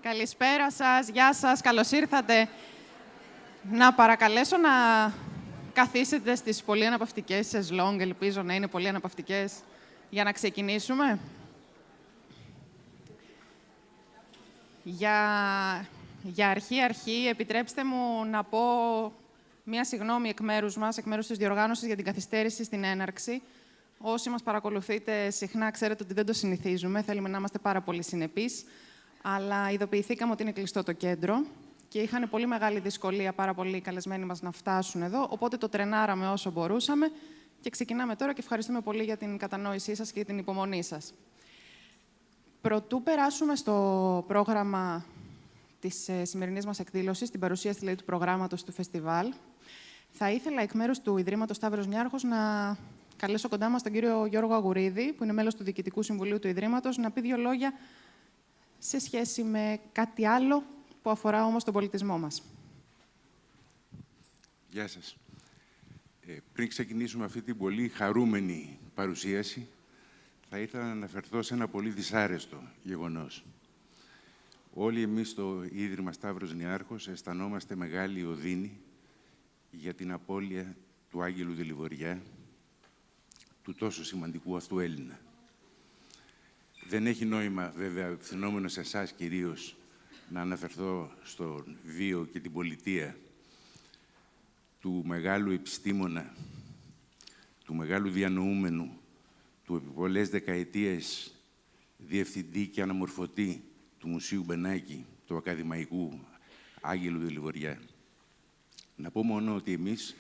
Καλησπέρα σας, γεια σας, καλώς ήρθατε. Να παρακαλέσω να καθίσετε στις πολύ αναπαυτικές σεζλόγκ, ελπίζω να είναι πολύ αναπαυτικές, για να ξεκινήσουμε. Για αρχή, επιτρέψτε μου να πω μία συγγνώμη εκ μέρους μας, εκ μέρους της διοργάνωσης για την καθυστέρηση στην έναρξη. Όσοι μας παρακολουθείτε συχνά, ξέρετε ότι δεν το συνηθίζουμε, θέλουμε να είμαστε πάρα πολύ συνεπείς, αλλά ειδοποιηθήκαμε ότι είναι κλειστό το κέντρο και είχαν πολύ μεγάλη δυσκολία πάρα πολλοί καλεσμένοι μας να φτάσουν εδώ, οπότε το τρενάραμε όσο μπορούσαμε και ξεκινάμε τώρα και ευχαριστούμε πολύ για την κατανόησή σας και την υπομονή σας. Προτού περάσουμε στο πρόγραμμα της σημερινής μας εκδήλωσης, την παρουσίαση δηλαδή, του προγράμματος του φεστιβάλ, θα ήθελα εκ μέρους του Ιδρύματος Σταύρος Νιάρχος να καλέσω κοντά μας τον κύριο Γιώργο Αγουρίδη, που είναι μέλος του Διοικητικού Συμβουλίου του Ιδρύματος, να πει δύο λόγια σε σχέση με κάτι άλλο που αφορά όμως τον πολιτισμό μας. Γεια σας. Πριν ξεκινήσουμε αυτή την πολύ χαρούμενη παρουσίαση, θα ήθελα να αναφερθώ σε ένα πολύ δυσάρεστο γεγονός. Όλοι εμείς στο Ίδρυμα Σταύρος Νιάρχος αισθανόμαστε μεγάλη οδύνη για την απώλεια του Άγγελου Δελιβοριά, του τόσο σημαντικού αυτού Έλληνα. Δεν έχει νόημα, βέβαια, απευθυνόμενο σε εσάς κυρίως, να αναφερθώ στον βίο και την πολιτεία του μεγάλου επιστήμονα, του μεγάλου διανοούμενου, του επί πολλές δεκαετίες διευθυντή και αναμορφωτή του Μουσείου Μπενάκη, του Ακαδημαϊκού Άγγελου Δελιβοριά. Να πω μόνο ότι εμείς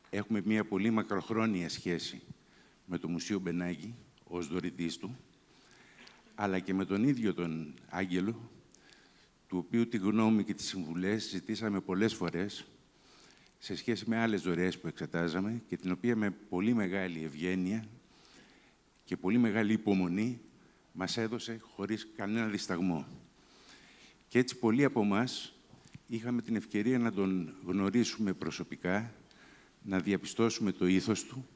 έχουμε μία πολύ μακροχρόνια σχέση με το Μουσείο Μπενάκη ως δωρητής του, αλλά και με τον ίδιο τον Άγγελο, του οποίου τη γνώμη και τις συμβουλές ζητήσαμε πολλές φορές σε σχέση με άλλες δωρεές που εξετάζαμε και την οποία με πολύ μεγάλη ευγένεια και πολύ μεγάλη υπομονή μας έδωσε χωρίς κανένα δισταγμό. Και έτσι πολλοί από εμάς είχαμε την ευκαιρία να τον γνωρίσουμε προσωπικά, να διαπιστώσουμε το ήθος του,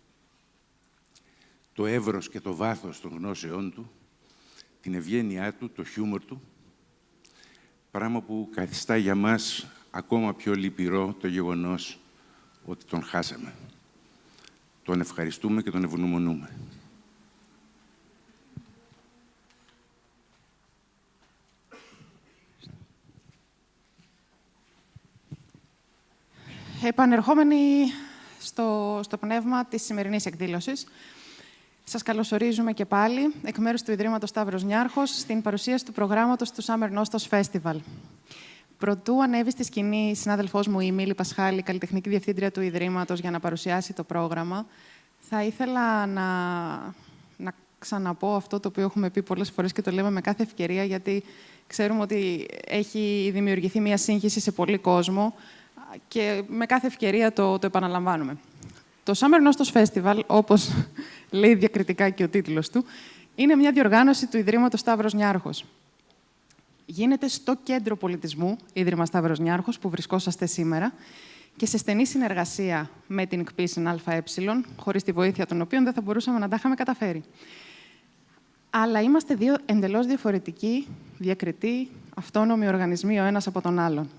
το εύρος και το βάθος των γνώσεών του, την ευγένειά του, το χιούμορ του, πράγμα που καθιστά για μας ακόμα πιο λυπηρό το γεγονός ότι τον χάσαμε. Τον ευχαριστούμε και τον ευγνωμονούμε. Επανερχόμενοι στο πνεύμα της σημερινής εκδήλωσης, σας καλωσορίζουμε και πάλι εκ μέρους του Ιδρύματος Σταύρος Νιάρχος στην παρουσίαση του προγράμματος του Summer Nostos Festival. Προτού ανέβει στη σκηνή η συνάδελφός μου, η Μίλη Πασχάλη, καλλιτεχνική διευθύντρια του Ιδρύματος, για να παρουσιάσει το πρόγραμμα, θα ήθελα να ξαναπώ αυτό το οποίο έχουμε πει πολλές φορές και το λέμε με κάθε ευκαιρία, γιατί ξέρουμε ότι έχει δημιουργηθεί μια σύγχυση σε πολύ κόσμο και με κάθε ευκαιρία το επαναλαμβάνουμε. Το Summer Nostos Festival, όπως λέει διακριτικά και ο τίτλος του, είναι μια διοργάνωση του Ιδρύματος Σταύρος Νιάρχος. Γίνεται στο Κέντρο Πολιτισμού, Ίδρυμα Σταύρος Νιάρχος, που βρισκόσαστε σήμερα, και σε στενή συνεργασία με την ΚΠΙΣΝ ΑΕ, χωρίς τη βοήθεια των οποίων δεν θα μπορούσαμε να τα είχαμε καταφέρει. Αλλά είμαστε δύο εντελώς διαφορετικοί, διακριτοί, αυτόνομοι οργανισμοί ο ένας από τον άλλον.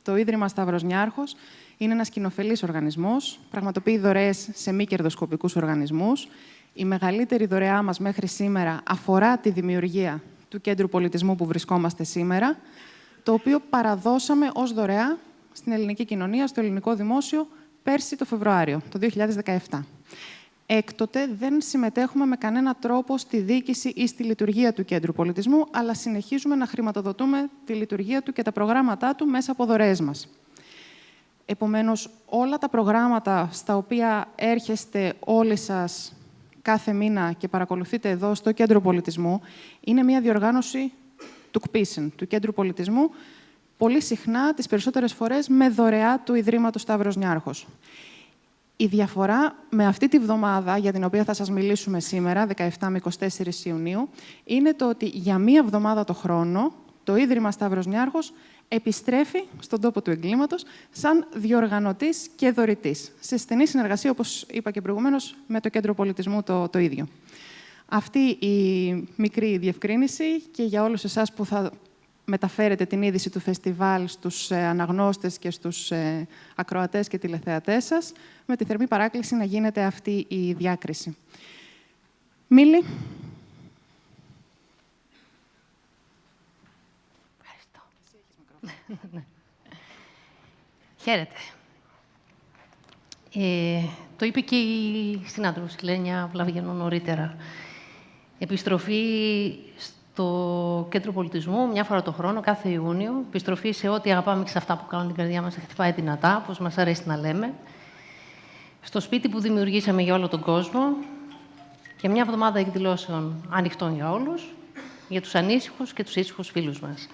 Το Ίδρυμα Σταύρος Νιάρχος είναι ένας κοινοφελής οργανισμός, πραγματοποιεί δωρεές σε μη κερδοσκοπικούς οργανισμούς. Η μεγαλύτερη δωρεά μας μέχρι σήμερα αφορά τη δημιουργία του Κέντρου Πολιτισμού που βρισκόμαστε σήμερα, το οποίο παραδώσαμε ως δωρεά στην ελληνική κοινωνία, στο ελληνικό δημόσιο, πέρσι το Φεβρουάριο, το 2017. Έκτοτε δεν συμμετέχουμε με κανένα τρόπο στη διοίκηση ή στη λειτουργία του Κέντρου Πολιτισμού, αλλά συνεχίζουμε να χρηματοδοτούμε τη λειτουργία του και τα προγράμματά του μέσα από δωρεές μας. Επομένως, όλα τα προγράμματα στα οποία έρχεστε όλοι σας κάθε μήνα και παρακολουθείτε εδώ στο Κέντρο Πολιτισμού, είναι μια διοργάνωση του ΚΠΙΣΝ, του Κέντρου Πολιτισμού, πολύ συχνά, τις περισσότερες φορές, με δωρεά του Ιδρύματος Σταύρος Νιάρχος. Η διαφορά με αυτή τη βδομάδα, για την οποία θα σας μιλήσουμε σήμερα, 17 με 24 Ιουνίου, είναι το ότι για μία εβδομάδα το χρόνο, το Ίδρυμα Σταύρος Νιάρχος επιστρέφει στον τόπο του εγκλήματος σαν διοργανωτής και δωρητής, σε στενή συνεργασία, όπως είπα και προηγουμένως, με το Κέντρο Πολιτισμού το ίδιο. Αυτή η μικρή διευκρίνηση και για όλους εσάς που θα μεταφέρετε την είδηση του φεστιβάλ στους αναγνώστες και στους ακροατές και τηλεθεατές σας, με τη θερμή παράκληση να γίνεται αυτή η διάκριση. Μίλη. Ευχαριστώ. Χαίρετε. Το είπε και η συνάδελφος Λένια Βλαβιανού νωρίτερα. Επιστροφή στο Κέντρο Πολιτισμού, μια φορά το χρόνο, κάθε Ιούνιο. Επιστροφή σε ό,τι αγαπάμε και σε αυτά που κάνουν την καρδιά μας να χτυπάει δυνατά, όπως μας αρέσει να λέμε. Στο σπίτι που δημιουργήσαμε για όλο τον κόσμο. Και μια εβδομάδα εκδηλώσεων ανοιχτών για όλους, για τους ανήσυχους και τους ήσυχους φίλους μας.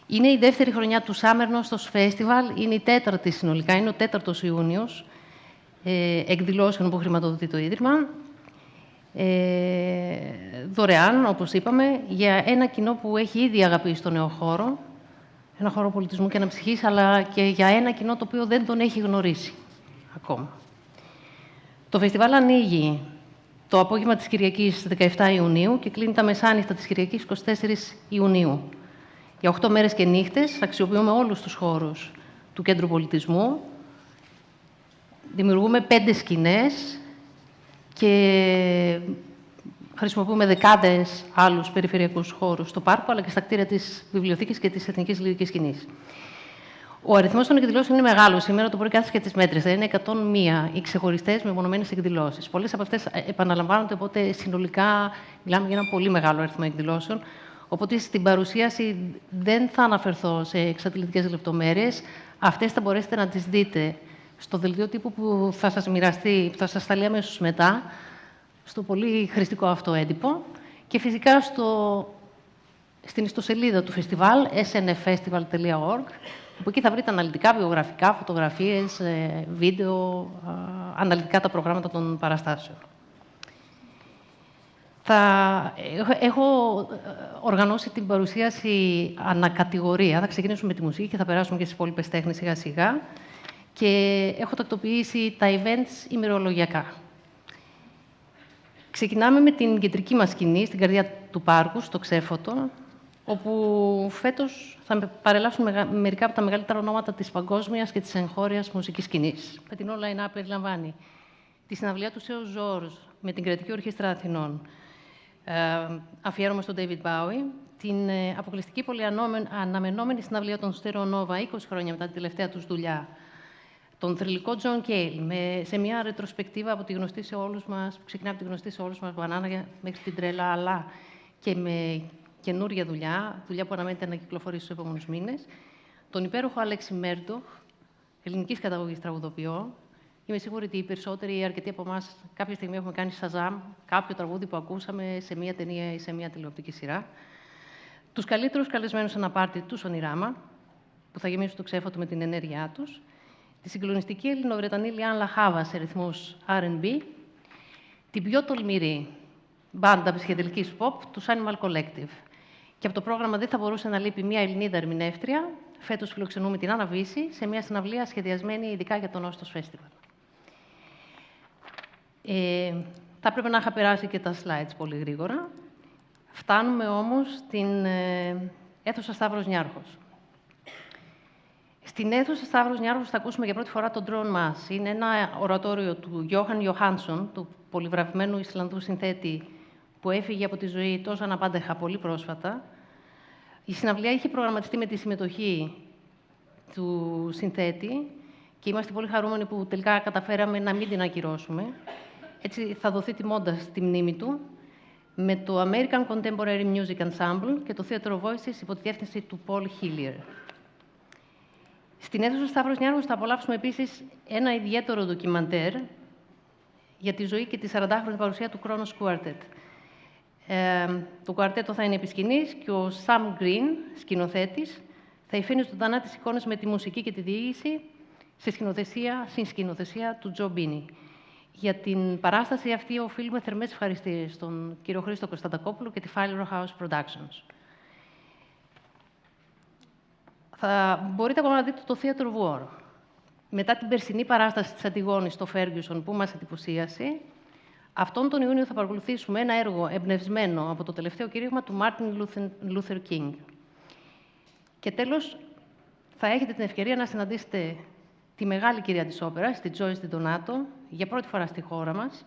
Είναι η δεύτερη χρονιά του Summer Nostos Festival, είναι η τέταρτη συνολικά, είναι ο 4ος Ιούνιος εκδηλώσεων που χρηματοδοτεί το Ίδρυμα. Δωρεάν, όπως είπαμε, για ένα κοινό που έχει ήδη αγαπήσει τον νέο χώρο, ένα χώρο πολιτισμού και αναψυχής, αλλά και για ένα κοινό το οποίο δεν τον έχει γνωρίσει ακόμα. Το φεστιβάλ ανοίγει το απόγευμα της Κυριακής 17 Ιουνίου και κλείνει τα μεσάνυχτα της Κυριακής 24 Ιουνίου. Για 8 μέρες και νύχτες αξιοποιούμε όλους τους χώρους του Κέντρου Πολιτισμού. Δημιουργούμε 5 σκηνές και χρησιμοποιούμε δεκάδες άλλους περιφερειακούς χώρους στο πάρκο, αλλά και στα κτίρια της Βιβλιοθήκης και της Εθνικής Λυρικής Σκηνής. Ο αριθμός των εκδηλώσεων είναι μεγάλος. Σήμερα το πρωί κάθεσα και τις μέτρησα. Είναι 101 οι ξεχωριστές μεμονωμένες εκδηλώσεις. Πολλές από αυτές επαναλαμβάνονται, οπότε συνολικά μιλάμε για ένα πολύ μεγάλο αριθμό εκδηλώσεων. Οπότε στην παρουσίαση δεν θα αναφερθώ σε εξαντλητικές λεπτομέρειες. Αυτές θα μπορέσετε να τις δείτε στο δελτίο τύπου που θα σας μοιραστεί, που θα σας σταλεί αμέσως μετά, στο πολύ χρηστικό αυτό έντυπο. Και φυσικά στην ιστοσελίδα του φεστιβάλ, snffestival.org, που εκεί θα βρείτε αναλυτικά, βιογραφικά, φωτογραφίες, βίντεο, αναλυτικά τα προγράμματα των παραστάσεων. Έχω οργανώσει την παρουσίαση ανακατηγορία. Θα ξεκινήσουμε με τη μουσική και θα περάσουμε και στις υπόλοιπες τέχνες σιγά-σιγά. Και έχω τακτοποιήσει τα events ημερολογιακά. Ξεκινάμε με την κεντρική μας σκηνή, στην καρδιά του πάρκου, στο Ξέφωτο, όπου φέτος θα παρελάσουν μερικά από τα μεγαλύτερα ονόματα της παγκόσμιας και της εγχώριας μουσικής σκηνής. Με την όλα line-up περιλαμβάνει τη συναυλία του Σέου Ζόρζ με την Κρατική Ορχήστρα Αθηνών, αφιέρωμα στον David Bowie, την αποκλειστική πολυαναμενόμενη συναυλία των Stereo Nova 20 χρόνια μετά την τελευταία τους δουλειά, τον θρυλικό John Cale, σε μια ρετροσπεκτίβα από τη γνωστή σε όλους μας, που ξεκινά από τη γνωστή σε όλους μας Μπανάνα μέχρι την Τρέλα, αλλά και με καινούργια δουλειά που αναμένεται να κυκλοφορήσει στους επόμενους μήνες, τον υπέροχο Αλέξη Μέρντοχ, ελληνικής καταγωγής τραγουδοποιό. Είμαι σίγουρη ότι οι περισσότεροι ή αρκετοί από εμάς κάποια στιγμή έχουμε κάνει Shazam, κάποιο τραγούδι που ακούσαμε σε μια ταινία ή σε μια τηλεοπτική σειρά. Τους καλύτερους καλεσμένους αναπάρτη του Ονειράμα, που θα γεμίσουν το Ξέφωτο με την ενέργειά τους. Τη συγκλονιστική Ελληνοβρετανή Λιάν Λαχάβα σε ρυθμούς R&B. Την πιο τολμηρή μπάντα ψυχεδελικής pop, τους Animal Collective. Και από το πρόγραμμα δεν θα μπορούσε να λείπει μια Ελληνίδα ερμηνεύτρια. Φέτος φιλοξενούμε την Άννα Βύση σε μια συναυλία σχεδιασμένη ειδικά για το Nostos Festival. Θα έπρεπε να είχα περάσει και τα slides πολύ γρήγορα. Φτάνουμε όμως στην αίθουσα Σταύρος Νιάρχος. Στην αίθουσα Σταύρος Νιάρχος θα ακούσουμε για πρώτη φορά τον Drone Mass. Είναι ένα ορατόριο του Johan Johansson, του πολυβραβευμένου Ισλανδού συνθέτη, που έφυγε από τη ζωή τόσο αναπάντεχα πολύ πρόσφατα. Η συναυλία είχε προγραμματιστεί με τη συμμετοχή του συνθέτη και είμαστε πολύ χαρούμενοι που τελικά καταφέραμε να μην την ακυρώσουμε. Έτσι θα δοθεί τιμώντας στη μνήμη του με το American Contemporary Music Ensemble και το Theatre of Voices υπό τη διεύθυνση του Paul Hillier. Στην αίθουσα Σταύρος Νιάρχος θα απολαύσουμε επίσης ένα ιδιαίτερο ντοκιμαντέρ για τη ζωή και τη 40χρονη παρουσία του Kronos Quartet. Το κουαρτέτο θα είναι επί σκηνής και ο Sam Green, σκηνοθέτης, θα υφαίνει ζωντανά τις εικόνες με τη μουσική και τη διήγηση σε συνσκηνοθεσία του Τζο Μπίνι. Για την παράσταση αυτή οφείλουμε θερμές ευχαριστίες στον κύριο Χρήστο Κωνσταντακόπουλο και τη Filer House Productions. Μπορείτε ακόμα να δείτε το Theatre of War. Μετά την περσινή παράσταση της Αντιγόνης στο Ferguson που μας εντυπωσίασε, αυτόν τον Ιούνιο θα παρακολουθήσουμε ένα έργο εμπνευσμένο από το τελευταίο κήρυγμα του Martin Luther King. Και τέλος, θα έχετε την ευκαιρία να συναντήσετε τη μεγάλη κυρία της όπερας, τη Joyce DiDonato, για πρώτη φορά στη χώρα μας,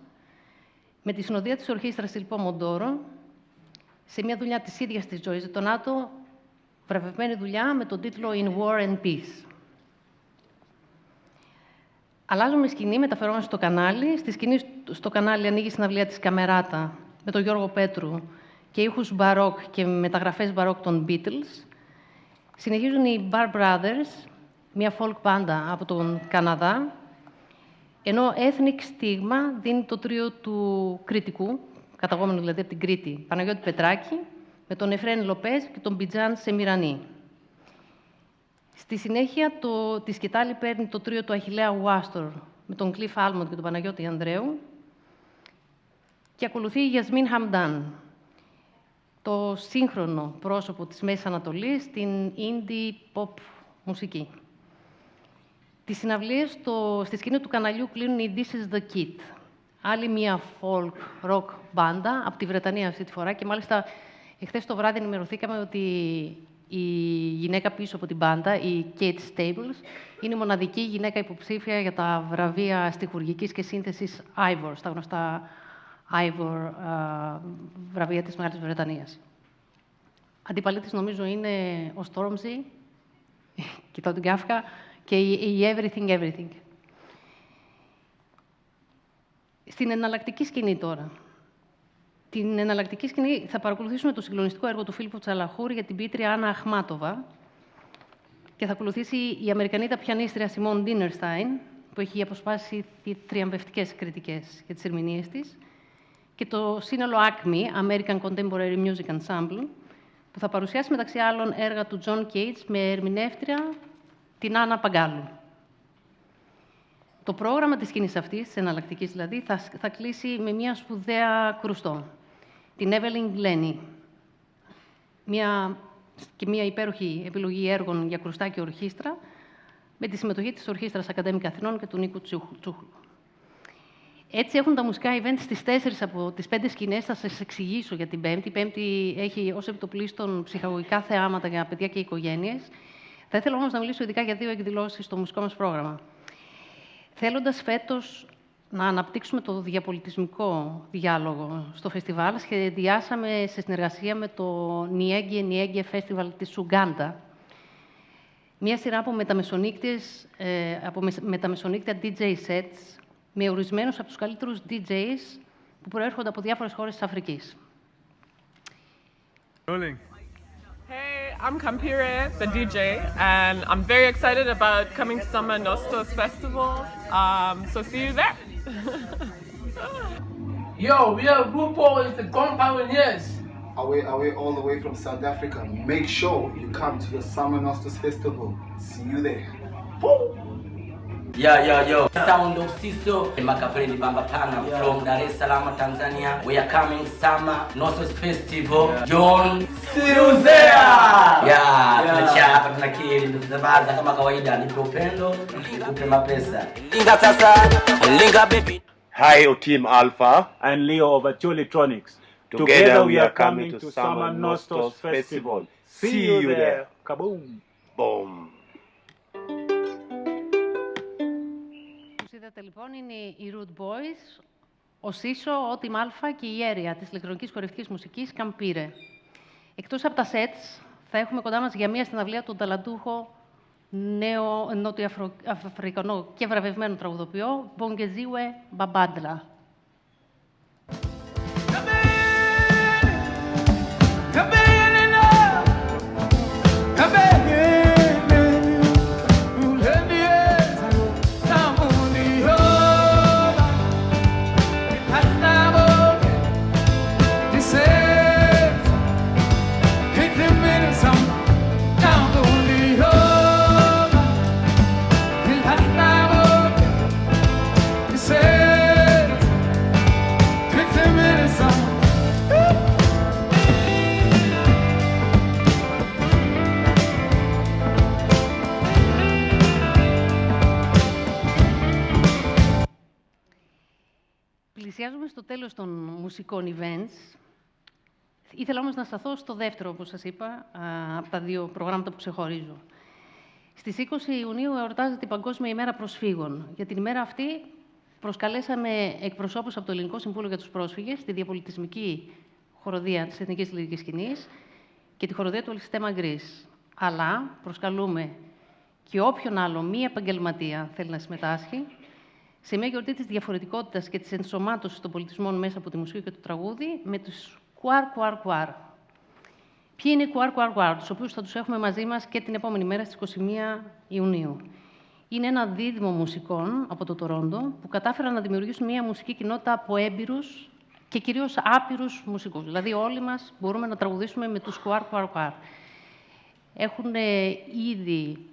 με τη συνοδεία της ορχήστρας Filippo Mondoro, σε μια δουλειά της ίδιας της Joyce DiDonato, βραβευμένη δουλειά με τον τίτλο «In War and Peace». Αλλάζουμε σκηνή, μεταφερόμαστε στο κανάλι. Στη σκηνή στο κανάλι ανοίγει η συναυλία της Καμεράτα με τον Γιώργο Πέτρου και ήχους μπαρόκ και μεταγραφές μπαρόκ των Beatles. Συνεχίζουν οι Bar Brothers, μια folk μπάντα από τον Καναδά, ενώ Ethnic Stigma δίνει το τρίο του Κρητικού, καταγόμενο δηλαδή από την Κρήτη, Παναγιώτη Πετράκη, με τον Εφρέν Λοπές και τον Μπιτζάν Σεμιρανή. Στη συνέχεια, τη σκητάλη παίρνει το τρίο του Αχιλλέα Ουάστορ, με τον Κλιφ Άλμοντ και τον Παναγιώτη Ανδρέου, και ακολουθεί η Γιασμίν Χαμντάν, το σύγχρονο πρόσωπο της Μέσης Ανατολής στην indie pop μουσική. Τις συναυλίες στη σκηνή του καναλιού κλείνουν οι This is the Kid, άλλη μια folk rock μπάντα από τη Βρετανία αυτή τη φορά, και μάλιστα εχθές το βράδυ ενημερωθήκαμε ότι η γυναίκα πίσω από την μπάντα, η Kate Stables, είναι η μοναδική γυναίκα υποψήφια για τα βραβεία στιχουργικής και σύνθεσης Ivor, στα γνωστά Ivor βραβεία της Μεγάλης Βρετανίας. Αντιπαλή νομίζω είναι ο Stormzy, κοιτάω την Κάφκα, και η Everything. Στην εναλλακτική σκηνή τώρα. Την εναλλακτική σκηνή θα παρακολουθήσουμε το συγκλονιστικό έργο του Φίλιππου Τσαλαχούρη για την ποιήτρια Άννα Αχμάτοβα, και θα ακολουθήσει η Αμερικανίδα πιανίστρια Σιμών Ντίνερστάιν, που έχει αποσπάσει θριαμβευτικές κριτικές για τις ερμηνείες της, και το σύνολο Acme, American Contemporary Music Ensemble, που θα παρουσιάσει μεταξύ άλλων έργα του John Cage με ερμηνεύτρια την Άννα Παγκάλου. Το πρόγραμμα της σκηνής αυτής, της εναλλακτικής δηλαδή, θα κλείσει με μια σπουδαία κρουστό, την Evelyn Glennie, μια υπέροχη επιλογή έργων για κρουστά και ορχήστρα, με τη συμμετοχή της Ορχήστρας Ακαδέμικα Αθηνών και του Νίκου Τσούχλου. Έτσι έχουν τα μουσικά event στις 4 από τις 5 σκηνές. Θα σας εξηγήσω για την Πέμπτη. Η Πέμπτη έχει ως επιτοπλίστων ψυχαγωγικά θεάματα για παιδιά και οικογένειες. Θα ήθελα όμως να μιλήσω ειδικά για 2 εκδηλώσεις στο μουσικό μας πρόγραμμα. Θέλοντας φέτος να αναπτύξουμε το διαπολιτισμικό διάλογο στο φεστιβάλ, σχεδιάσαμε σε συνεργασία με το Niegge Festival της Ουγκάντα μια σειρά από μεταμεσονύκτια DJ sets με ορισμένους από τους καλύτερους DJs που προέρχονται από διάφορες χώρες της Αφρικής. Hey, I'm Kampire, the DJ, and I'm very excited about coming to Summer Nostos Festival. So see you there. Yo, we are RuPaul is the Gone Pioneers. Away all the way from South Africa. Make sure you come to the Summer Nostos Festival. See you there. Woo! Yo. Sound of Siso, Makafreni Bamba Pana from Dar es Salaam, Tanzania. We are coming Summer Nostos Festival. John Siruzea. Tunachia hapa tunakiri tunabaza kama kawaida, nipe upendo, nikupe mapesa. Linga sasa, linga baby. Hi, Team Alpha and Leo of Atulitronics. Together we are coming to Summer Nostos Festival. See you there. Kaboom. Boom. Είδατε λοιπόν είναι οι Root Boys, ο Σίσο, ο Team Alpha και η Area της ηλεκτρονικής χορευτικής μουσικής Kampire. Εκτός από τα sets, θα έχουμε κοντά μας για μία συναυλία τον ταλαντούχο νέο νότιο-αφρικανό και βραβευμένο τραγουδοποιό Bongeziwe Babadla. Πλησιάζουμε στο τέλος των μουσικών events. Ήθελα όμως να σταθώ στο δεύτερο, όπως σας είπα, από τα δύο προγράμματα που ξεχωρίζω. Στις 20 Ιουνίου εορτάζεται η Παγκόσμια ημέρα προσφύγων. Για την ημέρα αυτή προσκαλέσαμε εκπροσώπους από το Ελληνικό Συμβούλιο για τους Πρόσφυγες, τη διαπολιτισμική χοροδία της Εθνικής Λυρικής Σκηνής και τη χοροδία του Ελσιστέμα Γκρίς. Αλλά προσκαλούμε και όποιον άλλο μη επαγγελματία θέλει να συμμετάσχει σε μια γιορτή της διαφορετικότητας και της ενσωμάτωσης των πολιτισμών μέσα από τη μουσική και το τραγούδι με τους κουάρ. Ποιοι είναι οι κουάρ, τους οποίους θα τους έχουμε μαζί μας και την επόμενη μέρα στις 21 Ιουνίου. Είναι ένα δίδυμο μουσικών από το Τορόντο που κατάφεραν να δημιουργήσουν μια μουσική κοινότητα από έμπειρους και κυρίως άπειρους μουσικούς. Δηλαδή όλοι μας μπορούμε να τραγουδήσουμε με τους κουάρ. Έχουν ήδη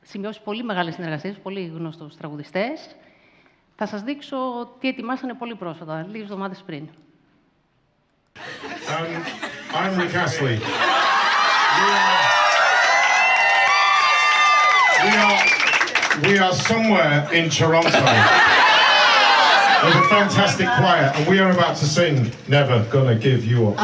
σημειώσει πολύ μεγάλες συνεργασίες, πολύ γνωστούς τραγουδιστές. Θα σας δείξω τι ετοιμάσανε πολύ πρόσφατα, λίγες εβδομάδες πριν. I'm Rick Astley. We are somewhere in Toronto with a fantastic choir, and we are about to sing Never Gonna Give You Up.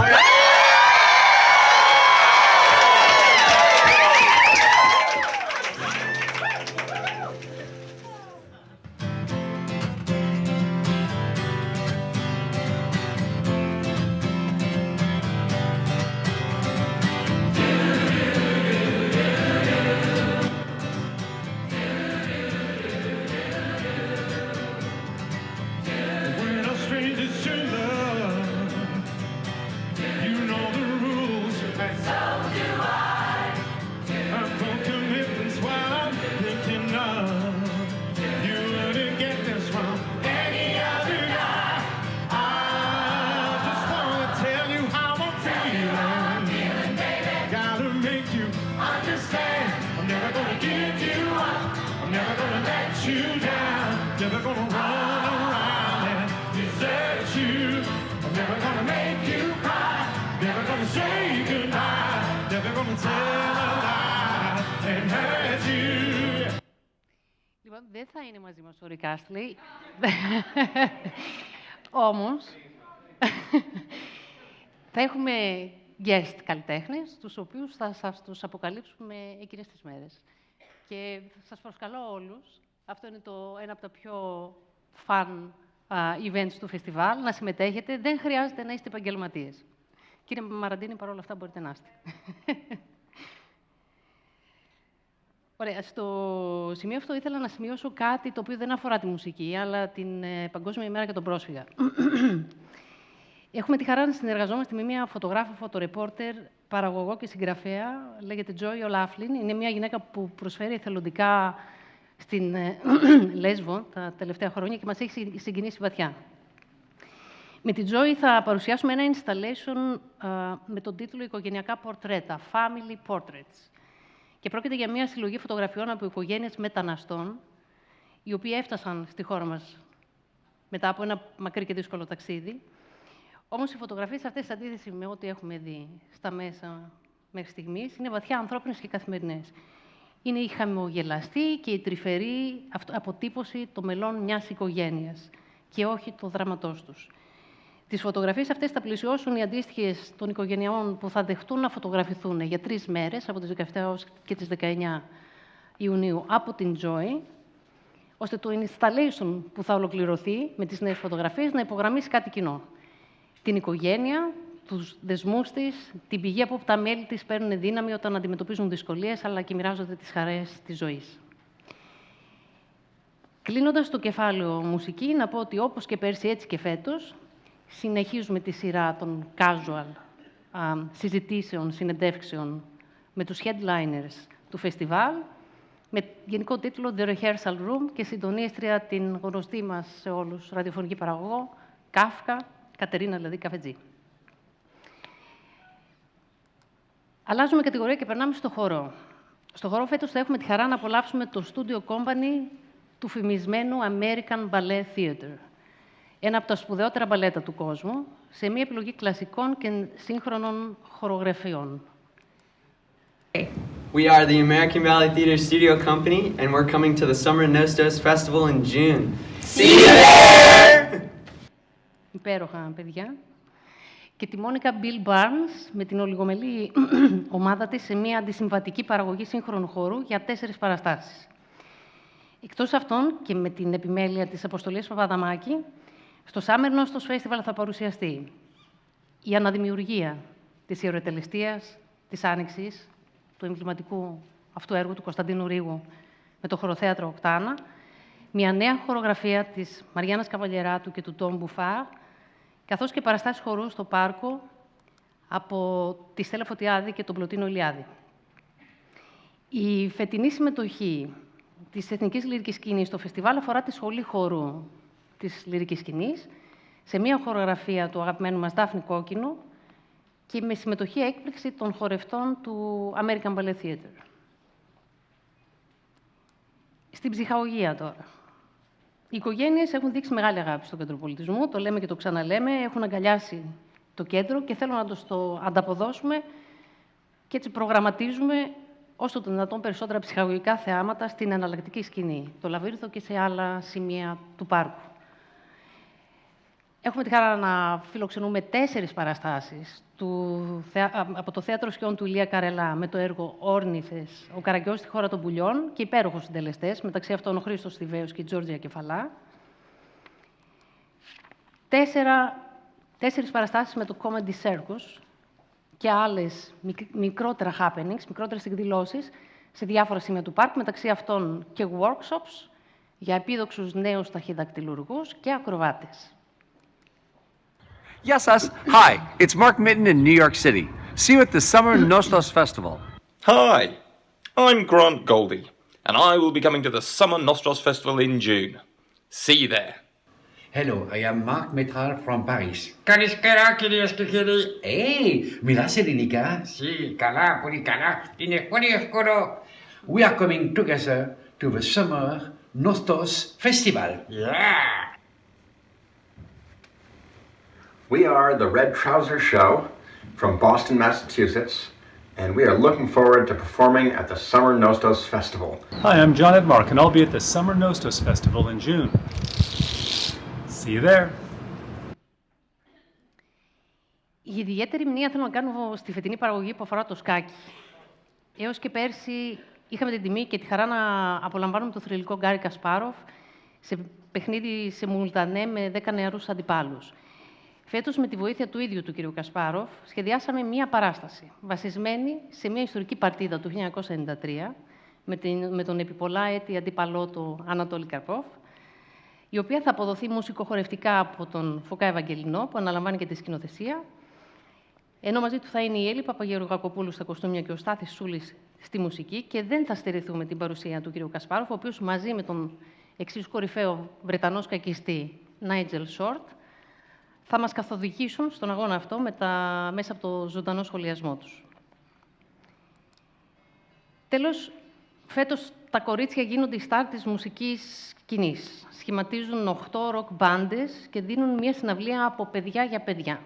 Λοιπόν, δεν θα είναι μαζί μας ο Rick Astley. Όμως, θα έχουμε guest καλλιτέχνες, τους οποίους θα σας τους αποκαλύψουμε εκείνες τις μέρες. Και σας προσκαλώ όλους, αυτό είναι ένα από τα πιο fun events του φεστιβάλ, να συμμετέχετε. Δεν χρειάζεται να είστε επαγγελματίες. Κύριε Μαραντίνη, παρόλα αυτά μπορείτε να είστε. Ωραία, στο σημείο αυτό ήθελα να σημειώσω κάτι το οποίο δεν αφορά τη μουσική, αλλά την Παγκόσμια ημέρα για τον πρόσφυγα. Έχουμε τη χαρά να συνεργαζόμαστε με μια φωτογράφο, φωτορεπόρτερ, παραγωγό και συγγραφέα. Λέγεται Joy O'Laughlin. Είναι μια γυναίκα που προσφέρει εθελοντικά στην Λέσβο τα τελευταία χρόνια και μας έχει συγκινήσει βαθιά. Με την Joy θα παρουσιάσουμε ένα installation με τον τίτλο «Οικογενειακά πορτρέτα», Family Portraits. Και πρόκειται για μια συλλογή φωτογραφιών από οικογένειες μεταναστών, οι οποίοι έφτασαν στη χώρα μας μετά από ένα μακρύ και δύσκολο ταξίδι. Όμως οι φωτογραφίες αυτές, σε αντίθεση με ό,τι έχουμε δει στα μέσα μέχρι στιγμής, είναι βαθιά ανθρώπινες και καθημερινές. Είναι η χαμογελαστή και η τρυφερή αποτύπωση των μελών μιας οικογένειας και όχι το δράματός τους. Τις φωτογραφίες αυτές θα πλησιώσουν οι αντίστοιχες των οικογενειών που θα δεχτούν να φωτογραφηθούν για 3 μέρες, από τις 17 και τις 19 Ιουνίου, από την Joy, ώστε το installation που θα ολοκληρωθεί με τις νέες φωτογραφίες να υπογραμμίσει κάτι κοινό. Την οικογένεια, τους δεσμούς της, την πηγή από όπου τα μέλη της παίρνουν δύναμη όταν αντιμετωπίζουν δυσκολίες, αλλά και μοιράζονται τις χαρές της ζωής. Κλείνοντας το κεφάλαιο μουσική, να πω ότι όπως και πέρσι, έτσι και φέτος, συνεχίζουμε τη σειρά των casual συζητήσεων, συνεντεύξεων με τους headliners του φεστιβάλ, με γενικό τίτλο The Rehearsal Room και συντονίστρια την γνωστή μας σε όλους ραδιοφωνική παραγωγό, Κάφκα, Κατερίνα δηλαδή Καφετζή. Αλλάζουμε κατηγορία και περνάμε στο χορό. Στο χορό φέτος θα έχουμε τη χαρά να απολαύσουμε το Studio Company του φημισμένου American Ballet Theatre. Ένα από τα σπουδαιότερα μπαλέτα του κόσμου, σε μια επιλογή κλασικών και σύγχρονων χορογραφιών. We are the American Ballet Theatre Studio Company, and we're coming to the Summer Nostos Festival in June. See you there! Υπέροχα, παιδιά. και τη Μόνικα Bill Barnes με την ολιγομελή ομάδα της σε μια αντισυμβατική παραγωγή σύγχρονου χορού για 4 παραστάσεις. Εκτός αυτών και με την επιμέλεια της Αποστολής Παπαδαμάκη, στο Summer Nostos Festival θα παρουσιαστεί η αναδημιουργία της ιεροτελεστίας, της Άνοιξης, του εμβληματικού αυτού έργου του Κωνσταντίνου Ρήγου με το χωροθέατρο Οκτάνα, μια νέα χορογραφία της Μαριάννας Καβαλιεράτου και του Τόμ Μπουφάρ, καθώς και παραστάσεις χορού στο πάρκο από τη Στέλλα Φωτιάδη και τον Πλωτίνο Ηλιάδη. Η φετινή συμμετοχή της Εθνικής Λυρικής Σκηνής στο φεστιβάλ αφορά τη σχολή χορού της Λυρικής Σκηνής, σε μια χορογραφία του αγαπημένου μας Δάφνη Κόκκινου και με συμμετοχή έκπληξη των χορευτών του American Ballet Theatre. Στην ψυχαγωγία τώρα. Οι οικογένειες έχουν δείξει μεγάλη αγάπη στον κέντρο πολιτισμού, το λέμε και το ξαναλέμε, έχουν αγκαλιάσει το κέντρο και θέλω να το ανταποδώσουμε και έτσι προγραμματίζουμε όσο το δυνατόν περισσότερα ψυχαγωγικά θεάματα στην εναλλακτική σκηνή, το Λαβύρινθο και σε άλλα σημεία του πάρκου. Έχουμε τη χαρά να φιλοξενούμε 4 παραστάσεις από το Θέατρο Σκιών του Ηλία Καρελά με το έργο «Όρνηθες», «Ο Καραγκιός στη χώρα των πουλιών» και υπέροχους συντελεστές, μεταξύ αυτών ο Χρήστος Θηβαίος και η Τζόρτζια Κεφαλά. 4 παραστάσεις με το Comedy Circus και άλλες μικρότερα happenings, μικρότερες εκδηλώσεις σε διάφορα σημεία του πάρκου, μεταξύ αυτών και workshops για επίδοξους νέους ταχυδακτυλουργούς και ακροβάτες. Γεια σας. Hi, it's Mark Mitten in New York City. See you at the Summer Nostos Festival. Hi, I'm Grant Goldie, and I will be coming to the Summer Nostos Festival in June. See you there. Hello, I am Mark Metral from Paris. Καλησπέρα κυρίες και κύριοι. Μιλάς ελληνικά? Sí, καλά, πολύ καλά. Είναι πολύ εύκολο. We are coming together to the Summer Nostos Festival. Yeah! We are the Red Trouser Show from Boston, Massachusetts, and we are looking forward to performing at the Summer Nostos Festival. Hi, I'm John Edmark, and I'll be at the Summer Nostos Festival in June. See you there. Η ιδιαίτερη μνήμα θέλω να κάνω στη φετινή παραγωγή που αφορά το σκάκι. Έως και πέρσι είχαμε την τιμή και τη χαρά να απολαμβάνουμε το θρυλικό Γκάρι Κασπάροφ σε παιχνίδι σε μουλτανέ με 10 νεαρούς αντιπάλους. Φέτος, με τη βοήθεια του ίδιου του κ. Κασπάροφ, σχεδιάσαμε μία παράσταση, βασισμένη σε μία ιστορική παρτίδα του 1993, με τον επί πολλά έτη αντίπαλό του Ανατόλη Καρπόφ, η οποία θα αποδοθεί μουσικοχορευτικά από τον Φωκά Ευαγγελινό, που αναλαμβάνει και τη σκηνοθεσία, ενώ μαζί του θα είναι η Έλλη Παπαγεωργακοπούλου στα κοστούμια και ο Στάθης Σούλης στη μουσική, και δεν θα στερηθούμε την παρουσία του κ. Κασπάροφ, ο οποίος μαζί με τον εξίσου κορυφαίο Βρετανό σκακιστή Νάιτζελ Σόρτ θα μας καθοδηγήσουν στον αγώνα αυτό μέσα από το ζωντανό σχολιασμό τους. Τέλος, φέτος τα κορίτσια γίνονται η στάρ της μουσικής σκηνής. Σχηματίζουν 8 ροκ μπάντες και δίνουν μια συναυλία από παιδιά για παιδιά.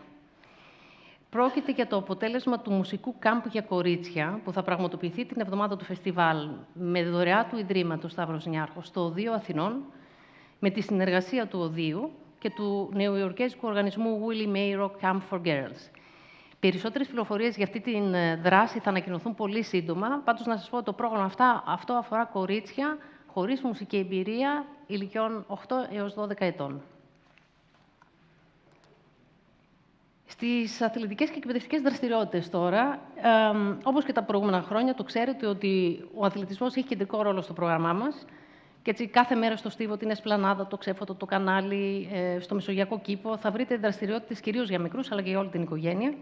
Πρόκειται για το αποτέλεσμα του μουσικού κάμπου για κορίτσια που θα πραγματοποιηθεί την εβδομάδα του φεστιβάλ με δωρεά του Ιδρύματος Σταύρος Νιάρχος στο Οδείο Αθηνών, με τη συνεργασία του Οδείου και του νεοϊορκέζικου οργανισμού Willie Mayrock Camp for Girls. Περισσότερες πληροφορίες για αυτή τη δράση θα ανακοινωθούν πολύ σύντομα. Πάντως, να σας πω ότι το πρόγραμμα αυτό αφορά κορίτσια χωρίς μουσική εμπειρία ηλικιών 8 έως 12 ετών. Στις αθλητικές και εκπαιδευτικές δραστηριότητες τώρα, όπως και τα προηγούμενα χρόνια, το ξέρετε ότι ο αθλητισμός έχει κεντρικό ρόλο στο πρόγραμμά μας. Και έτσι κάθε μέρα στο Στίβο, την Εσπλανάδα, το Ξέφωτο, το Κανάλι, στο Μεσογειακό Κήπο θα βρείτε δραστηριότητες κυρίως για μικρούς, αλλά και για όλη την οικογένεια,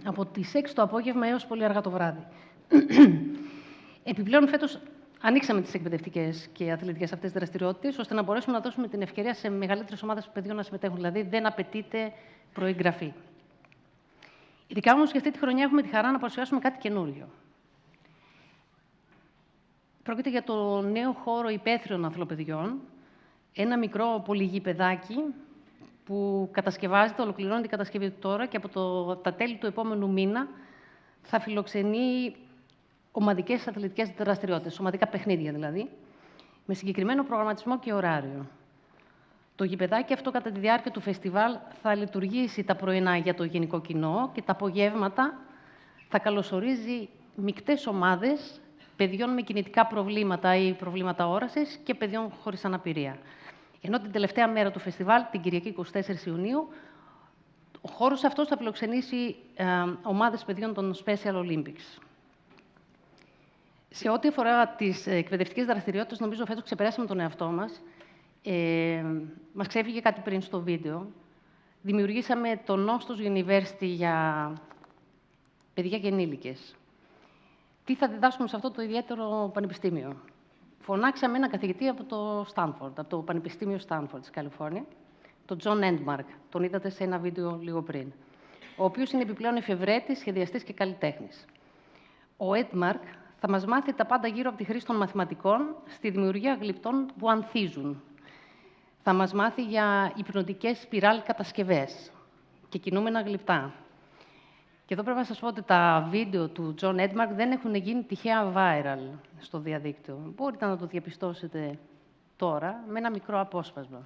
από τις 6 το απόγευμα έως πολύ αργά το βράδυ. Επιπλέον, φέτος ανοίξαμε τις εκπαιδευτικές και αθλητικές αυτές δραστηριότητες, ώστε να μπορέσουμε να δώσουμε την ευκαιρία σε μεγαλύτερες ομάδες παιδιών να συμμετέχουν. Δηλαδή, δεν απαιτείται προεγγραφή. Ειδικά όμως για αυτή τη χρονιά έχουμε τη χαρά να παρουσιάσουμε κάτι καινούριο. Πρόκειται για το νέο χώρο υπαίθριων αθλοπαιδιών, ένα μικρό πολυγιπεδάκι που κατασκευάζεται, ολοκληρώνει την κατασκευή του τώρα και από τα τέλη του επόμενου μήνα θα φιλοξενεί ομαδικές αθλητικές δραστηριότητες, ομαδικά παιχνίδια δηλαδή, με συγκεκριμένο προγραμματισμό και ωράριο. Το γηπεδάκι αυτό κατά τη διάρκεια του φεστιβάλ θα λειτουργήσει τα πρωινά για το γενικό κοινό και τα απογεύματα θα καλωσορίζει μεικτές ομάδες παιδιών με κινητικά προβλήματα ή προβλήματα όρασης και παιδιών χωρίς αναπηρία. Ενώ την τελευταία μέρα του φεστιβάλ, την Κυριακή 24 Ιουνίου, ο χώρος αυτός θα φιλοξενήσει ομάδες παιδιών των Special Olympics. Σε ό,τι αφορά τις εκπαιδευτικές δραστηριότητες, νομίζω φέτος ξεπεράσαμε τον εαυτό μας. Μας ξέφυγε κάτι πριν στο βίντεο. Δημιουργήσαμε το Nostos University για παιδιά και ενήλικες. Τι θα διδάσκουμε σε αυτό το ιδιαίτερο πανεπιστήμιο? Φωνάξαμε έναν καθηγητή από το Stanford, από το Πανεπιστήμιο Stanford της Καλιφόρνια, τον John Endmark. Τον είδατε σε ένα βίντεο λίγο πριν. Ο οποίος είναι επιπλέον εφευρέτης, σχεδιαστής και καλλιτέχνης. Ο Endmark θα μας μάθει τα πάντα γύρω από τη χρήση των μαθηματικών στη δημιουργία γλυπτών που ανθίζουν. Θα μας μάθει για υπνοτικές σπιράλ κατασκευές και κινούμενα γλυπτά. Και εδώ πρέπει να σας πω ότι τα βίντεο του John Endmark δεν έχουν γίνει τυχαία viral στο διαδίκτυο. Μπορείτε να το διαπιστώσετε τώρα με ένα μικρό απόσπασμα.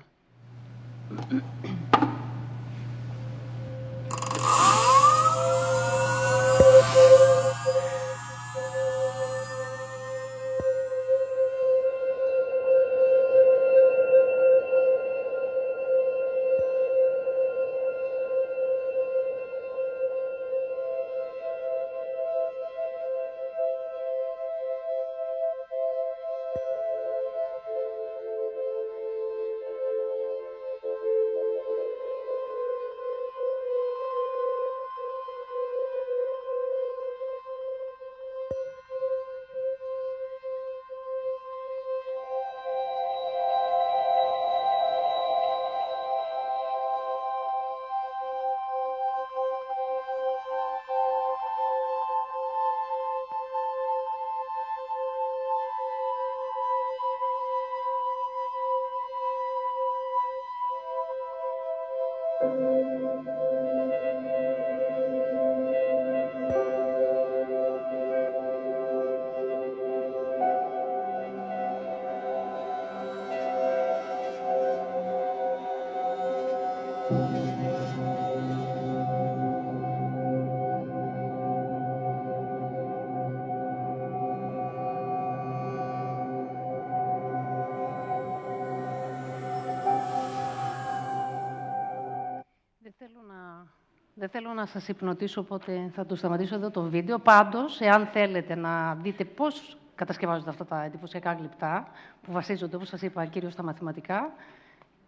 Δεν θέλω να σας υπνοτήσω, οπότε θα το σταματήσω εδώ το βίντεο. Πάντως, εάν θέλετε να δείτε πώς κατασκευάζονται αυτά τα εντυπωσιακά γλυπτά, που βασίζονται, όπως σας είπα, κυρίως στα μαθηματικά,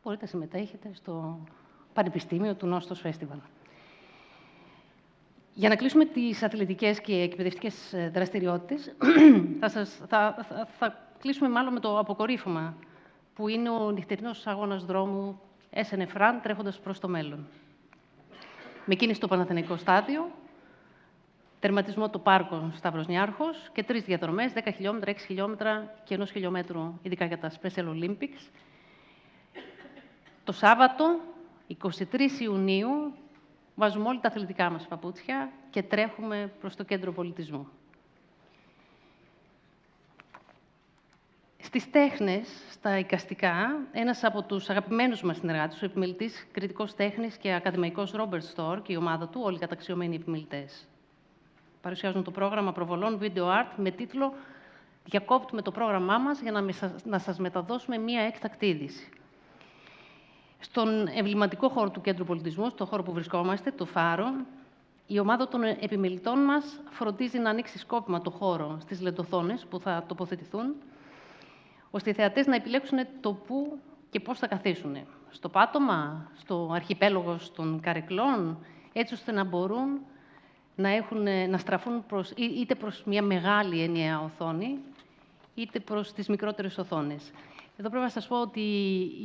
μπορείτε να συμμετέχετε στο Πανεπιστήμιο του Nostos Festival. Για να κλείσουμε τις αθλητικές και εκπαιδευτικές δραστηριότητες, θα κλείσουμε μάλλον με το αποκορύφωμα, που είναι ο νυχτερινός αγώνας δρόμου SNF Run, τρέχοντας προς το μέλλον. Με κίνηση στο Παναθηναϊκό Στάδιο, τερματισμό του πάρκου Σταύρος Νιάρχος και 3 διαδρομές, 10 χιλιόμετρα, 6 χιλιόμετρα και 1 χιλιόμετρο, ειδικά για τα Special Olympics. Το Σάββατο, 23 Ιουνίου, βάζουμε όλοι τα αθλητικά μας παπούτσια και τρέχουμε προς το κέντρο πολιτισμού. Στις τέχνες, στα εικαστικά, ένας από τους αγαπημένους μας συνεργάτες, ο επιμελητής κριτικός τέχνης και ακαδημαϊκός Ρόμπερτ Στόρ και η ομάδα του, όλοι καταξιωμένοι επιμελητές, παρουσιάζουν το πρόγραμμα προβολών Video Art με τίτλο «Διακόπτουμε το πρόγραμμά μας για να σας μεταδώσουμε μία έκτακτη είδηση». Στον εμβληματικό χώρο του Κέντρου Πολιτισμού, στο χώρο που βρισκόμαστε, το Φάρο, η ομάδα των επιμελητών μας φροντίζει να ανοίξει σκόπιμα το χώρο στις λεντοθόνες που θα τοποθετηθούν, ώστε οι θεατές να επιλέξουν το πού και πώς θα καθίσουν. Στο πάτωμα, στο αρχιπέλογος των καρεκλών, έτσι ώστε να μπορούν να στραφούν είτε προς μια μεγάλη ενιαία οθόνη, είτε προς τις μικρότερες οθόνες. Εδώ πρέπει να σας πω ότι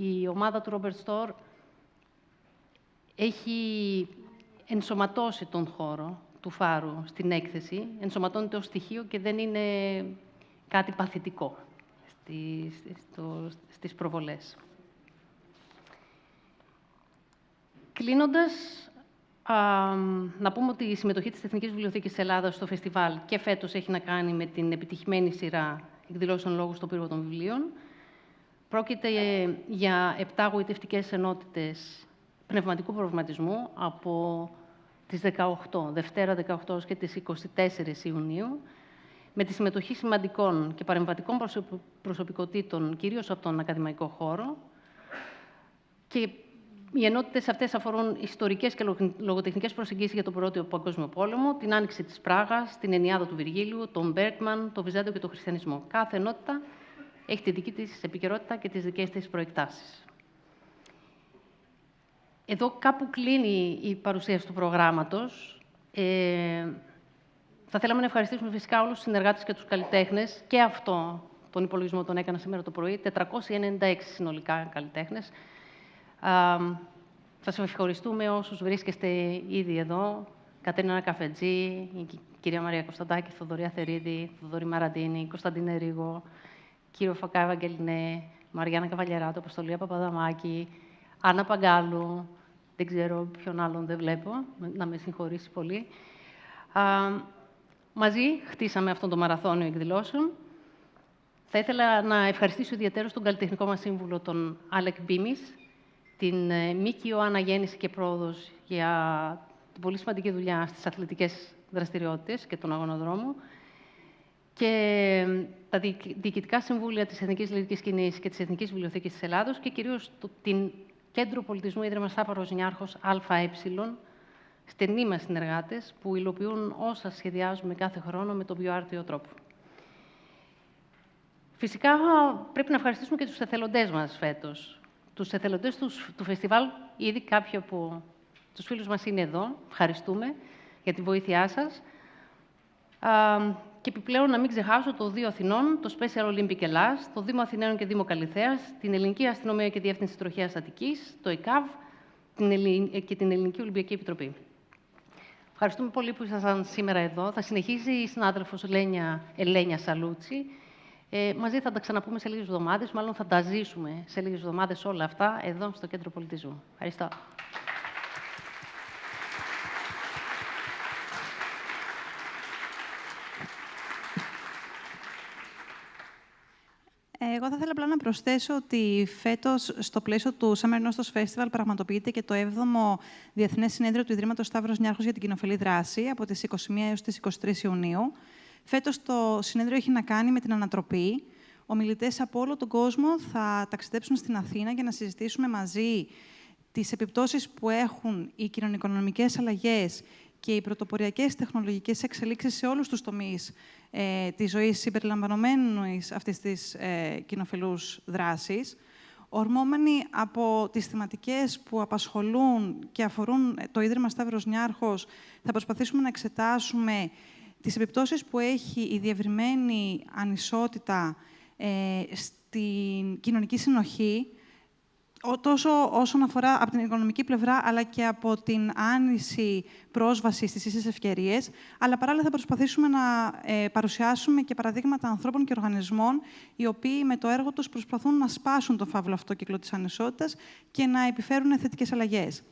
η ομάδα του Ρόμπερτ Στόρ έχει ενσωματώσει τον χώρο του Φάρου στην έκθεση, ενσωματώνεται ως στοιχείο και δεν είναι κάτι παθητικό στις προβολές. Κλείνοντας, να πούμε ότι η συμμετοχή της Εθνικής Βιβλιοθήκης της Ελλάδας στο φεστιβάλ και φέτος έχει να κάνει με την επιτυχημένη σειρά εκδηλώσεων λόγου στο πύργο των βιβλίων. Πρόκειται για 7 γοητευτικές ενότητες πνευματικού προβληματισμού από τις 18, Δευτέρα 18 και τις 24 Ιουνίου, με τη συμμετοχή σημαντικών και παρεμβατικών προσωπικότητων, κυρίως από τον ακαδημαϊκό χώρο. Και οι ενότητες αυτές αφορούν ιστορικές και λογοτεχνικές προσεγγίσεις για τον Πρώτο Παγκόσμιο Πόλεμο, την Άνοιξη της Πράγας, την Ενιάδα του Βυργίλιου, τον Μπέρκμαν, τον Βυζάντιο και τον Χριστιανισμό. Κάθε ενότητα έχει τη δική της επικαιρότητα και τις δικές της προεκτάσεις. Εδώ κάπου κλείνει η παρουσίαση του προγράμματος. Θα θέλαμε να ευχαριστήσουμε φυσικά όλους τους συνεργάτες και τους καλλιτέχνες. Και αυτό τον υπολογισμό τον έκανα σήμερα το πρωί. 496 συνολικά καλλιτέχνες. Θα σας ευχαριστούμε όσους βρίσκεστε ήδη εδώ. Κατερίνα Καφετζή, η κυρία Μαρία Κωνσταντάκη, Θοδωρή Αθερίδη, Θοδωρή Μαραντίνη, Κωνσταντίνε Ρίγο, κύριο Φακά Ευαγγελινέ, Μαριάννα Καβαλιαράτο, Αποστολία Παπαδαμάκη, Άννα Παγκάλου, δεν ξέρω ποιον άλλον δεν βλέπω, να με συγχωρήσει πολύ. Μαζί χτίσαμε αυτό το μαραθώνιο εκδηλώσεων. Θα ήθελα να ευχαριστήσω ιδιαίτερα τον καλλιτεχνικό μας σύμβουλο, τον Άλεκ Μπίμης, την ΜΚΟ Αναγέννηση και Πρόοδος για την πολύ σημαντική δουλειά στις αθλητικές δραστηριότητες και τον αγωνοδρόμο, και τα διοικητικά συμβούλια της Εθνικής Λυρικής Σκηνής και της Εθνικής Βιβλιοθήκης της Ελλάδος και κυρίως την Κέντρο Πολιτισμού Ίδρυμα Σταύρος Νιάρχος ΑΕ, στενοί μας συνεργάτες που υλοποιούν όσα σχεδιάζουμε κάθε χρόνο με τον πιο άρτιο τρόπο. Φυσικά πρέπει να ευχαριστήσουμε και τους εθελοντές μας φέτος. Τους εθελοντές του φεστιβάλ, ήδη κάποιοι από τους φίλους μας είναι εδώ. Ευχαριστούμε για τη βοήθειά σας. Και επιπλέον να μην ξεχάσω το Δίο Αθηνών, το Special Olympic Ελλάς, το Δήμο Αθηναίων και Δήμο Καλιθέας, την Ελληνική Αστυνομία και Διεύθυνση Τροχέας Αττικής, το ΕΚΑΒ και την Ελληνική Ολυμπιακή Επιτροπή. Ευχαριστούμε πολύ που ήσασταν σήμερα εδώ. Θα συνεχίσει η συνάδελφος Ελένια Σαλούτσι. Μαζί θα τα ξαναπούμε σε λίγες εβδομάδες, μάλλον θα τα ζήσουμε σε λίγες εβδομάδες όλα αυτά εδώ στο Κέντρο Πολιτισμού. Ευχαριστώ. Εγώ θα ήθελα απλά να προσθέσω ότι φέτος, στο πλαίσιο του Summer Nostos Festival, πραγματοποιείται και το 7ο Διεθνές Συνέδριο του Ιδρύματος Σταύρος Νιάρχος για την κοινοφελή δράση, από τις 21 έως τις 23 Ιουνίου. Φέτος το συνέδριο έχει να κάνει με την ανατροπή. Ομιλητές από όλο τον κόσμο θα ταξιδέψουν στην Αθήνα για να συζητήσουμε μαζί τις επιπτώσεις που έχουν οι κοινωνικονομικές αλλαγές και οι πρωτοποριακές τεχνολογικές εξελίξεις σε όλους τους τομείς της ζωής συμπεριλαμβανομένης αυτής της κοινοφελούς δράσης, ορμόμενοι από τις θεματικές που απασχολούν και αφορούν το Ίδρυμα Σταύρος Νιάρχος, θα προσπαθήσουμε να εξετάσουμε τις επιπτώσεις που έχει η διευρυμένη ανισότητα στην κοινωνική συνοχή, τόσο όσον αφορά από την οικονομική πλευρά, αλλά και από την άνηση πρόσβαση στις ίσες ευκαιρίες. Αλλά παράλληλα θα προσπαθήσουμε να παρουσιάσουμε και παραδείγματα ανθρώπων και οργανισμών, οι οποίοι με το έργο τους προσπαθούν να σπάσουν το φαύλο αυτό κύκλο της ανισότητας και να επιφέρουν θετικές αλλαγές.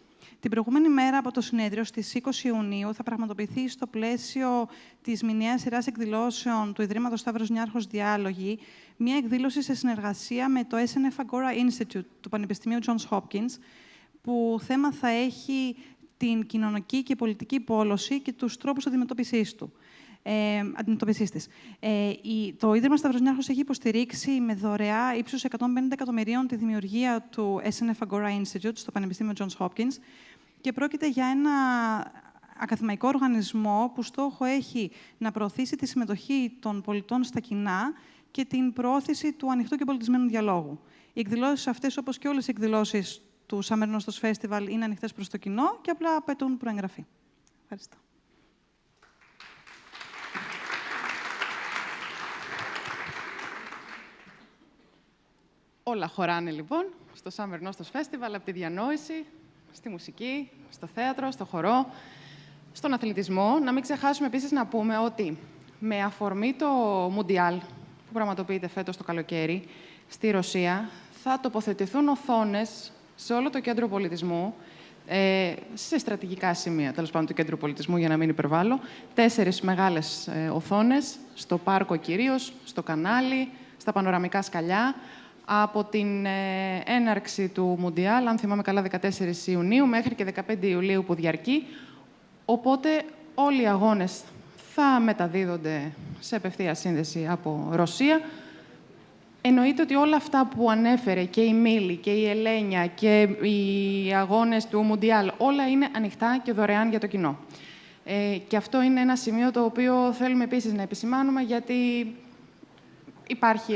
Την προηγούμενη μέρα από το συνέδριο, στις 20 Ιουνίου, θα πραγματοποιηθεί στο πλαίσιο της μηνιαίας σειράς εκδηλώσεων του Ιδρύματος Σταύρος Νιάρχος Διάλογοι, μια εκδήλωση σε συνεργασία με το SNF Agora Institute του Πανεπιστημίου Johns Hopkins, που θέμα θα έχει την κοινωνική και πολιτική πόλωση και τους τρόπους αντιμετώπισης της. Το Ίδρυμα Σταύρος Νιάρχος έχει υποστηρίξει με δωρεά ύψους 150 εκατομμυρίων τη δημιουργία του SNF Agora Institute στο Πανεπιστήμιο Johns Hopkins και πρόκειται για ένα ακαδημαϊκό οργανισμό που στόχο έχει να προωθήσει τη συμμετοχή των πολιτών στα κοινά και την προώθηση του ανοιχτού και πολιτισμένου διαλόγου. Οι εκδηλώσεις αυτές, όπως και όλες οι εκδηλώσεις του Summer Nostos Festival, είναι ανοιχτές προς το κοινό και απλά απαιτούν προεγγραφή. Ευχαριστώ. Όλα χωράνε, λοιπόν, στο Summer Nostos Festival, από τη διανόηση, στη μουσική, στο θέατρο, στο χορό, στον αθλητισμό. Να μην ξεχάσουμε επίσης να πούμε ότι με αφορμή το Μουντιάλ, που πραγματοποιείται φέτος το καλοκαίρι, στη Ρωσία, θα τοποθετηθούν οθόνες σε όλο το κέντρο πολιτισμού, σε στρατηγικά σημεία, τέλος πάντων, του κέντρου πολιτισμού, για να μην υπερβάλλω, 4 μεγάλες οθόνες, στο πάρκο κυρίως, στο κανάλι, στα πανοραμικά σκαλιά, από την έναρξη του Μουντιάλ, αν θυμάμαι καλά, 14 Ιουνίου μέχρι και 15 Ιουλίου που διαρκεί. Οπότε όλοι οι αγώνες θα μεταδίδονται σε απευθεία σύνδεση από Ρωσία. Εννοείται ότι όλα αυτά που ανέφερε και η Μίλη και η Ελένια και οι αγώνες του Μουντιάλ, όλα είναι ανοιχτά και δωρεάν για το κοινό. Και αυτό είναι ένα σημείο το οποίο θέλουμε επίσης να επισημάνουμε, γιατί υπάρχει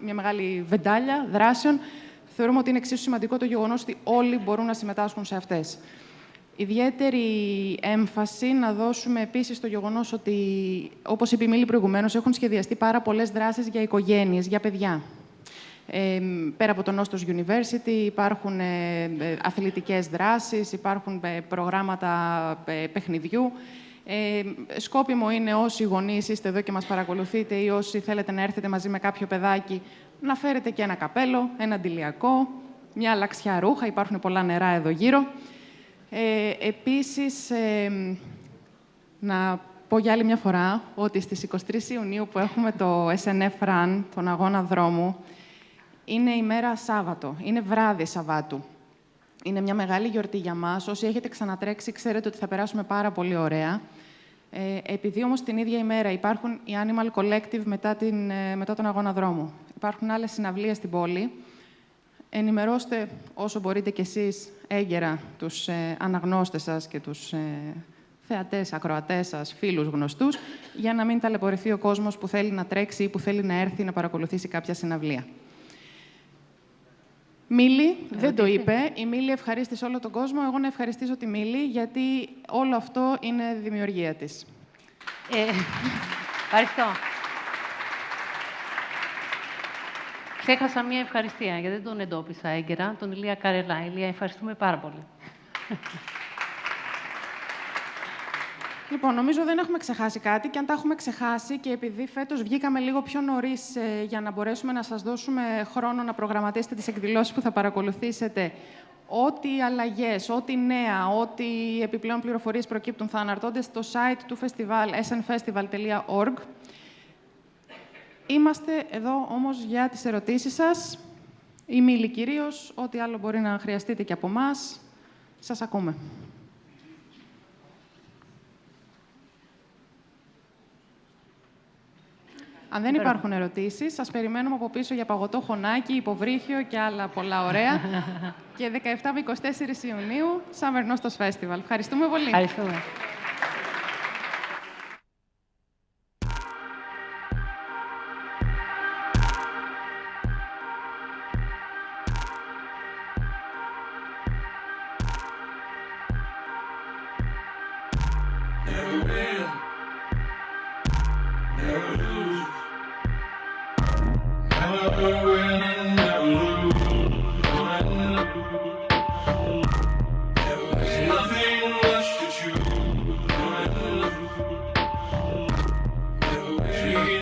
μια μεγάλη βεντάλια δράσεων. Θεωρούμε ότι είναι εξίσου σημαντικό το γεγονός ότι όλοι μπορούν να συμμετάσχουν σε αυτές. Ιδιαίτερη έμφαση να δώσουμε επίσης στο γεγονός ότι, όπως είπε η Μίλη προηγουμένως, έχουν σχεδιαστεί πάρα πολλές δράσεις για οικογένειες, για παιδιά. Πέρα από το Nostos University υπάρχουν αθλητικές δράσεις, υπάρχουν προγράμματα παιχνιδιού. Σκόπιμο είναι όσοι γονείς είστε εδώ και μας παρακολουθείτε ή όσοι θέλετε να έρθετε μαζί με κάποιο παιδάκι, να φέρετε και ένα καπέλο, ένα αντιλιακό, μια αλλαξιά ρούχα, υπάρχουν πολλά νερά εδώ γύρω. Επίσης, να πω για άλλη μια φορά ότι στις 23 Ιουνίου που έχουμε το SNF Run, τον αγώνα δρόμου, είναι ημέρα Σάββατο, είναι βράδυ Σαββάτου. Είναι μια μεγάλη γιορτή για μας. Όσοι έχετε ξανατρέξει, ξέρετε ότι θα περάσουμε πάρα πολύ ωραία. Επειδή όμως την ίδια ημέρα υπάρχουν οι Animal Collective μετά τον αγώνα δρόμου. Υπάρχουν άλλες συναυλίες στην πόλη. Ενημερώστε όσο μπορείτε κι εσείς έγκαιρα τους αναγνώστες σας και τους θεατές, ακροατές σας, φίλους, γνωστούς, για να μην ταλαιπωρηθεί ο κόσμος που θέλει να τρέξει ή που θέλει να έρθει να παρακολουθήσει κάποια συναυλία. Μίλη, δεν το είπε. Η Μίλη ευχαρίστησε όλο τον κόσμο. Εγώ να ευχαριστήσω τη Μίλη, γιατί όλο αυτό είναι δημιουργία της. Ευχαριστώ. Ξέχασα μία ευχαριστία, γιατί δεν τον εντόπισα έγκαιρα, τον Ηλία Καρελά. Ηλία, ευχαριστούμε πάρα πολύ. Λοιπόν, νομίζω δεν έχουμε ξεχάσει κάτι και αν τα έχουμε ξεχάσει και επειδή φέτος βγήκαμε λίγο πιο νωρίς για να μπορέσουμε να σας δώσουμε χρόνο να προγραμματίσετε τις εκδηλώσεις που θα παρακολουθήσετε, ό,τι αλλαγές, ό,τι νέα, ό,τι επιπλέον πληροφορίες προκύπτουν θα αναρτώνται στο site του festival, snfestival.org. Είμαστε εδώ όμως για τις ερωτήσεις σας. Η Μίλη κυρίως, ό,τι άλλο μπορεί να χρειαστείτε και από εμάς. Σας ακούμε. Αν δεν υπάρχουν ερωτήσεις, σας περιμένουμε από πίσω για παγωτό χωνάκι, υποβρύχιο και άλλα πολλά ωραία. Και 17 με 24 Ιουνίου, Summer Nostos Festival. Ευχαριστούμε πολύ. Ευχαριστούμε. Never